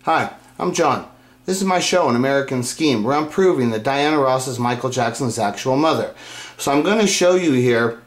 Hi, I'm John. This is my show, An American Scheme, where I'm proving that Diana Ross is Michael Jackson's actual mother. So I'm going to show you here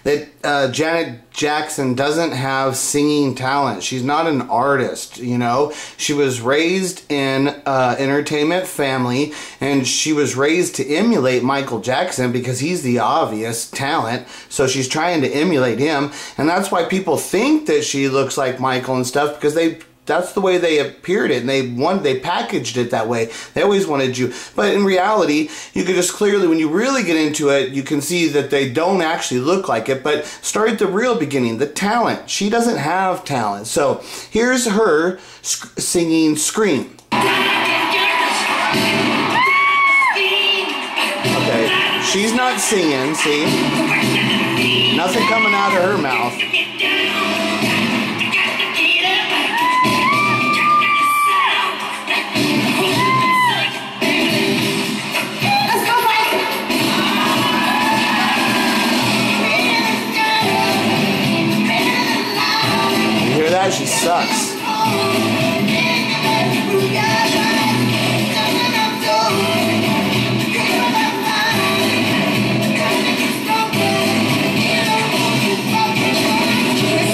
that Janet Jackson doesn't have singing talent. She's not an artist, you know. She was raised in an entertainment family, and she was raised to emulate Michael Jackson because he's the obvious talent. So she's trying to emulate him, and that's why people think that she looks like Michael and stuff, because that's the way they appeared it, and they packaged it that way. They always wanted you, but in reality, you can just clearly, when you really get into it, you can see that they don't actually look like it. But start at the real beginning, the talent. She doesn't have talent. So here's her singing Scream. Okay, she's not singing, see? Nothing coming out of her mouth. She sucks.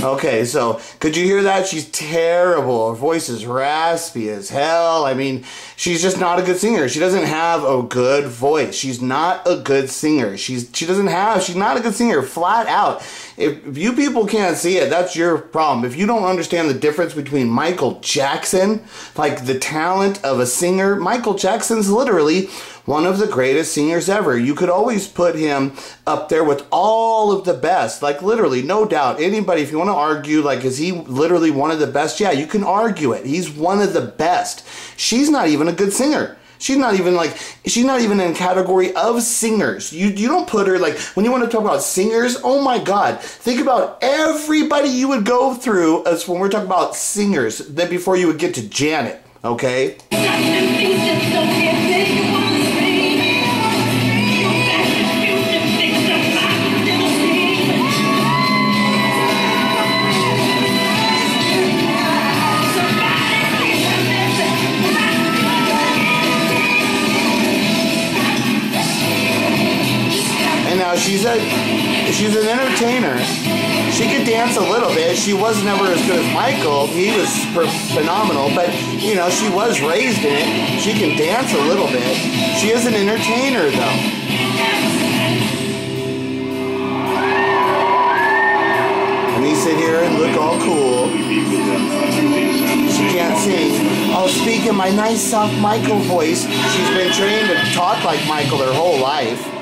Okay, so could you hear that? She's terrible. Her voice is raspy as hell. I mean, she's just not a good singer. She doesn't have a good voice. She's not a good singer. She's not a good singer, flat out. If you people can't see it, that's your problem. If you don't understand the difference between Michael Jackson, like the talent of a singer, Michael Jackson's literally one of the greatest singers ever. You could always put him up there with all of the best, like literally, no doubt. Anybody, if you want to argue, like, is he literally one of the best? Yeah, you can argue it. He's one of the best. She's not even a good singer. She's not even in category of singers. You don't put her, like, when you want to talk about singers, oh my God, think about everybody you would go through as when we're talking about singers, then before you would get to Janet, okay? She's an entertainer. She could dance a little bit. She was never as good as Michael. He was phenomenal, but you know, she was raised in it. She can dance a little bit. She is an entertainer, though. And he sit here and look all cool. She can't sing. I'll speak in my nice soft Michael voice. She's been trained to talk like Michael her whole life.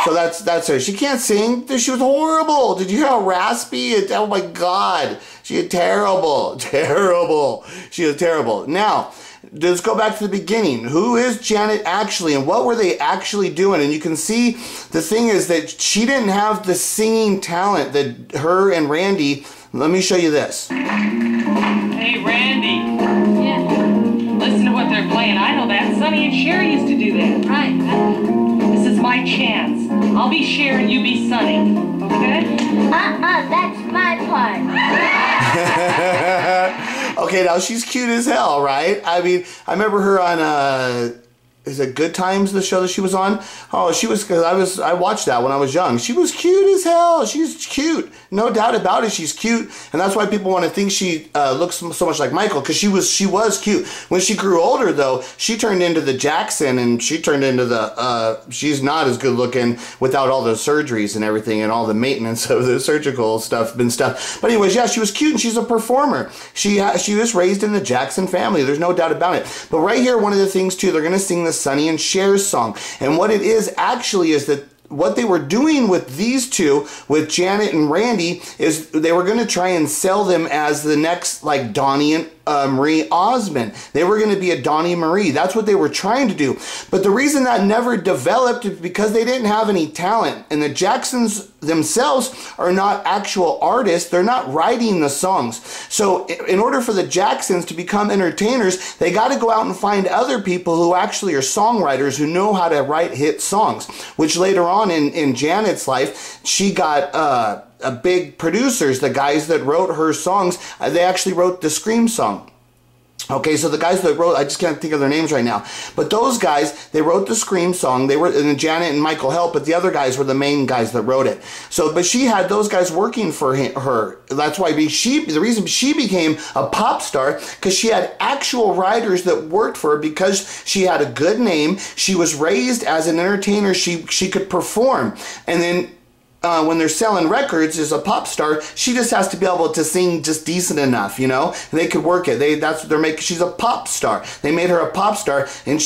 So that's her. She can't sing. She was horrible. Did you hear how raspy? Oh my God. She is terrible. Terrible. She is terrible. Now, let's go back to the beginning. Who is Janet actually, and what were they actually doing? And you can see the thing is that she didn't have the singing talent that her and Randy. Let me show you this. Hey, Randy. Yeah. Listen to what they're playing. I know that. Sonny and Cher used to do that. Right. This is my chance. I'll be Cher and you be Sonny. Okay? That's my part. Okay, now she's cute as hell, right? I mean, I remember her on is it Good Times, the show that she was on? Oh, she was, because I watched that when I was young. She was cute as hell. She's cute. No doubt about it, she's cute. And that's why people want to think she looks so much like Michael, because she was cute. When she grew older, though, she turned into the Jackson, and she turned into the, she's not as good looking without all the surgeries and everything and all the maintenance of the surgical stuff and stuff. But anyways, yeah, she was cute, and she's a performer. She was raised in the Jackson family. There's no doubt about it. But right here, one of the things, too, they're going to sing this Sonny and Cher's song. And what it is actually is that what they were doing with these two, with Janet and Randy, is they were going to try and sell them as the next, like, Donny and Marie Osmond. They were going to be a Donny and Marie. That's what they were trying to do. But the reason that never developed is because they didn't have any talent. And the Jacksons themselves are not actual artists. They're not writing the songs. So in order for the Jacksons to become entertainers, they got to go out and find other people who actually are songwriters who know how to write hit songs, which later on in Janet's life, she got big producers, the guys that wrote her songs. They actually wrote the Scream song. Okay, so the guys that wrote, I just can't think of their names right now, but those guys, they wrote the Scream song. They were, and Janet and Michael helped, but the other guys were the main guys that wrote it. So, but she had those guys working for her. That's why the reason she became a pop star, because she had actual writers that worked for her, because she had a good name. She was raised as an entertainer. She could perform, and then when they're selling records as a pop star, she just has to be able to sing just decent enough, you know. And they could work it. That's what they're making. She's a pop star. They made her a pop star, and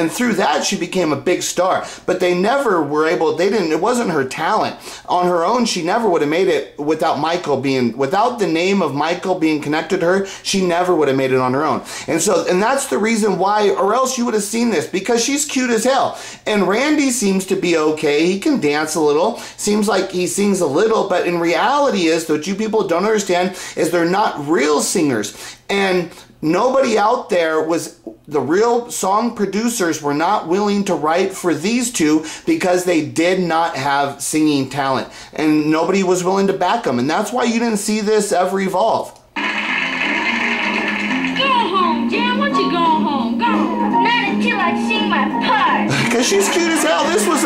through that she became a big star. But they never were able. They didn't. It wasn't her talent. On her own, she never would have made it without without the name of Michael being connected to her. She never would have made it on her own. And that's the reason why, or else you would have seen this, because she's cute as hell. And Randy seems to be okay. He can dance a little. Seems like he sings a little, but in reality is, what you people don't understand, is they're not real singers. And nobody out there the real song producers were not willing to write for these two, because they did not have singing talent. And nobody was willing to back them. And that's why you didn't see this ever evolve. Go home, Jan. Why don't you go home? Go home. Not until I sing my part. Because she's cute as hell. This was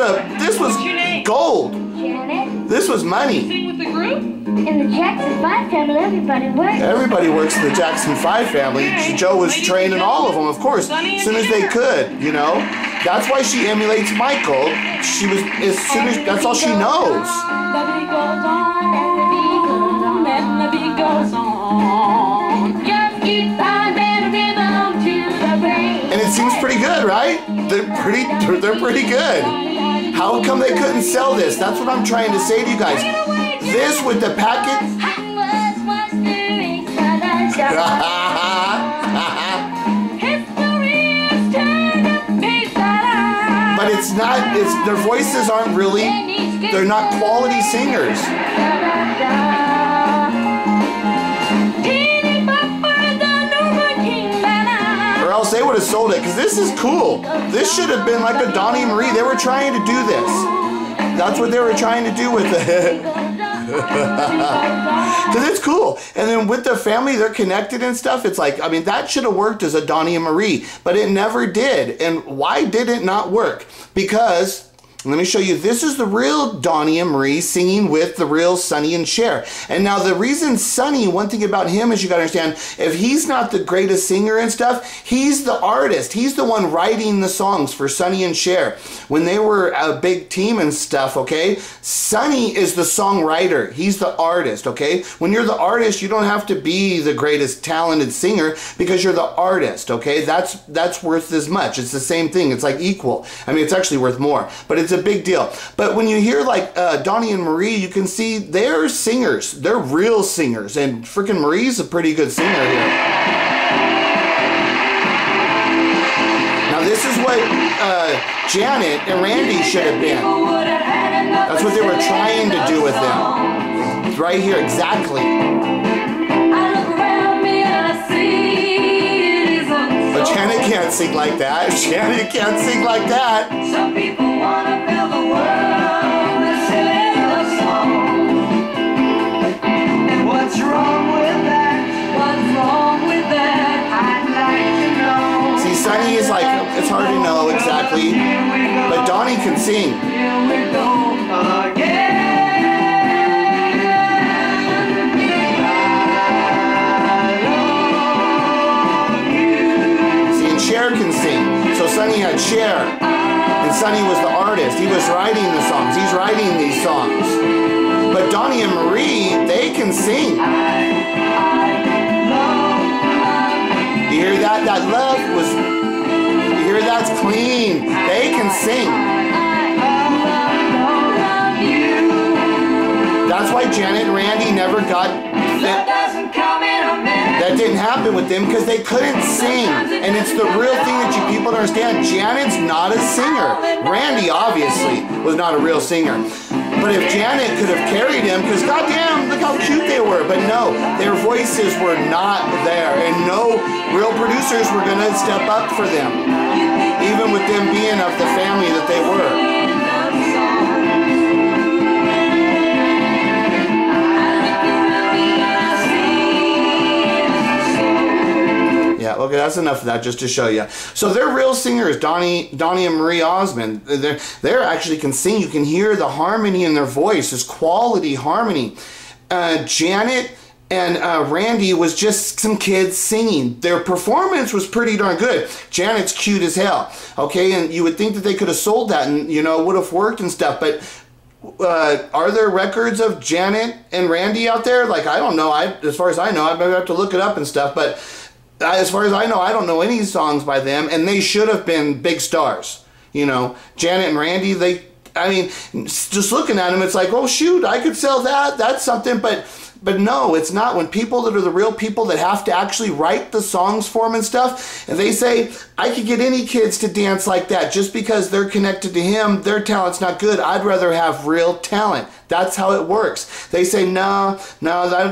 What's your name? gold. Janet. This was money. Sing with the group? In the Jackson 5 family, everybody works. Everybody works in the Jackson 5 family. Okay. Joe was Ladies training and all of them, of course, Donny and as soon as they Cher. could, you know. That's why she emulates Michael. That's all she knows. The beat goes on, and the beat goes on. Just keep finding a rhythm to the brain. And it seems pretty good, right? They're pretty good. How come they couldn't sell this? That's what I'm trying to say to you guys. This with the packet. But it's not, their voices aren't really, they're not quality singers. Or else they would have sold it, because this is cool. This should have been like a Donny and Marie. They were trying to do this. That's what they were trying to do with it. Because it's cool. And then with the family, they're connected and stuff. It's like, I mean, that should have worked as a Donny and Marie, but it never did. And why did it not work? Because, let me show you, this is the real Donny and Marie singing with the real Sonny and Cher. And now the reason Sonny, one thing about him is, you gotta understand, if he's not the greatest singer and stuff, he's the artist. He's the one writing the songs for Sonny and Cher. When they were a big team and stuff, okay? Sonny is the songwriter. He's the artist, okay? When you're the artist, you don't have to be the greatest talented singer, because you're the artist, okay? That's worth as much. It's the same thing. It's like equal. I mean, it's actually worth more, but it's a big deal. But when you hear like Donny and Marie, you can see they're singers. They're real singers. And freaking Marie's a pretty good singer here. Now this is what Janet and Randy should have been. That's what they were trying to do with them. It's right here, exactly. But Janet can't sing like that. Janet can't sing like that. Some people want to fill the world with silly love songs. And what's wrong with that? What's wrong with that? I'd like to know. See, Sonny is like, it's hard to know exactly, but Donny can sing. Here we go again. Cher can sing. So Sonny had Cher. And Sonny was the artist. He was writing the songs. He's writing these songs. But Donny and Marie, they can sing. You hear that? That love was, you hear that's clean. They can sing. That's why Janet and Randy never got that. That didn't happen with them, because they couldn't sing. And it's the real thing that you people don't understand. Janet's not a singer. Randy obviously was not a real singer. But if Janet could have carried him, because goddamn, look how cute they were. But no, their voices were not there. And no real producers were going to step up for them. Even with them being of the family that they were. Okay, that's enough of that just to show you. So they're real singers, Donny and Marie Osmond. They're actually can sing. You can hear the harmony in their voice. It's quality harmony. Janet and Randy was just some kids singing. Their performance was pretty darn good. Janet's cute as hell. Okay, and you would think that they could have sold that and, you know, would have worked and stuff. But are there records of Janet and Randy out there? Like, I don't know. As far as I know, I maybe have to look it up and stuff. But as far as I know, I don't know any songs by them. And they should have been big stars. You know, Janet and Randy, I mean, just looking at them, it's like, oh, shoot, I could sell that. That's something. But no, it's not. When people that are the real people that have to actually write the songs for them and stuff, and they say, I could get any kids to dance like that just because they're connected to him, their talent's not good. I'd rather have real talent. That's how it works. They say, no,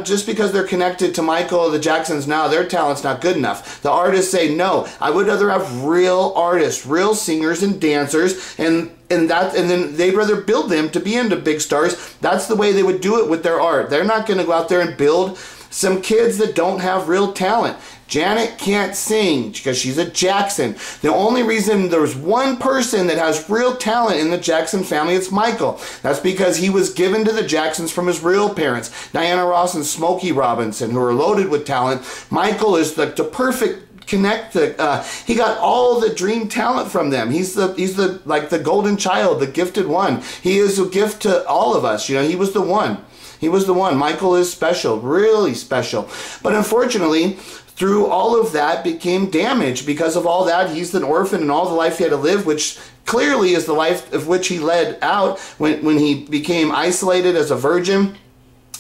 just because they're connected to Michael or the Jacksons, no, their talent's not good enough. The artists say, no, I would rather have real artists, real singers and dancers, and then they'd rather build them to be into big stars. That's the way they would do it with their art. They're not going to go out there and build some kids that don't have real talent. Janet can't sing because she's a Jackson. The only reason there's one person that has real talent in the Jackson family, it's Michael. That's because he was given to the Jacksons from his real parents, Diana Ross and Smokey Robinson, who are loaded with talent. Michael is the perfect he got all the dream talent from them. He's the like the golden child, the gifted one. He is a gift to all of us. You know, he was the one. He was the one. Michael is special, really special. But unfortunately, through all of that became damaged because of all that. He's an orphan and all the life he had to live, which clearly is the life of which he led out when he became isolated as a virgin.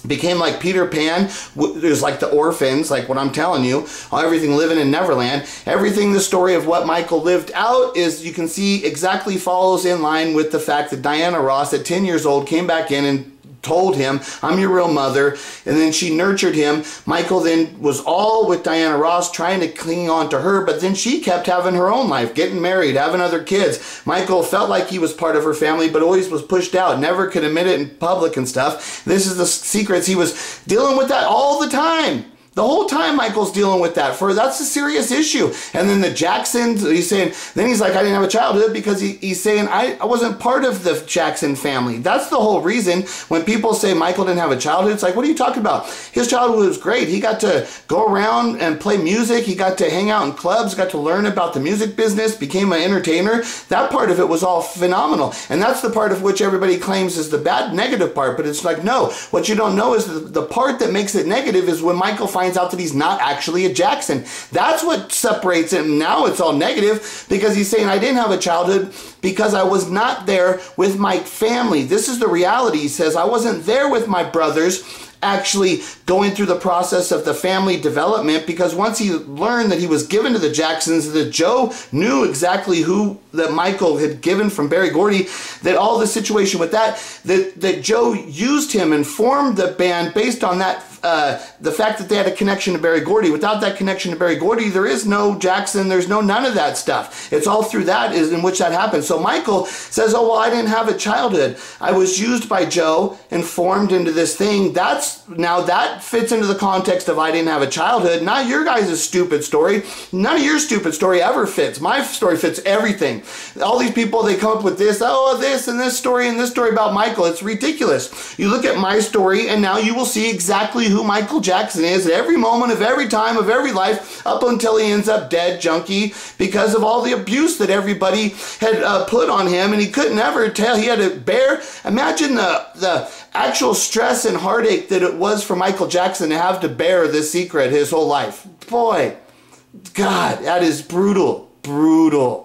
Became like Peter Pan. It was like the orphans, like what I'm telling you, everything living in Neverland. Everything, the story of what Michael lived out is, you can see, exactly follows in line with the fact that Diana Ross at 10 years old came back in and told him, I'm your real mother, and then she nurtured him. Michael then was all with Diana Ross, trying to cling on to her, but then she kept having her own life, getting married, having other kids. Michael felt like he was part of her family, but always was pushed out, never could admit it in public and stuff. This is the secrets. He was dealing with that all the time. The whole time Michael's dealing with that. That's a serious issue. And then the Jacksons, he's saying, then he's like, I didn't have a childhood because he's saying, I wasn't part of the Jackson family. That's the whole reason when people say Michael didn't have a childhood. It's like, what are you talking about? His childhood was great. He got to go around and play music. He got to hang out in clubs, got to learn about the music business, became an entertainer. That part of it was all phenomenal. And that's the part of which everybody claims is the bad, negative part. But it's like, no, what you don't know is the part that makes it negative is when Michael finds out that he's not actually a Jackson. That's what separates him. Now it's all negative because he's saying, I didn't have a childhood because I was not there with my family. This is the reality. He says, I wasn't there with my brothers actually going through the process of the family development, because once he learned that he was given to the Jacksons, that Joe knew exactly who that Michael had given from Berry Gordy, that all the situation with that Joe used him and formed the band based on that, the fact that they had a connection to Berry Gordy. Without that connection to Berry Gordy, there is no Jackson, there's no none of that stuff. It's all through that is in which that happened. So Michael says, oh, well, I didn't have a childhood. I was used by Joe and formed into this thing. Now that fits into the context of I didn't have a childhood. Not your guys' stupid story. None of your stupid story ever fits. My story fits everything. All these people, they come up with this and this story about Michael. It's ridiculous. You look at my story and now you will see exactly who Michael Jackson is at every moment of every time of every life up until he ends up dead, junkie, because of all the abuse that everybody had put on him, and he couldn't ever tell. He had to bear. Imagine the actual stress and heartache that it was for Michael Jackson to have to bear this secret his whole life. Boy, God, that is brutal. Brutal.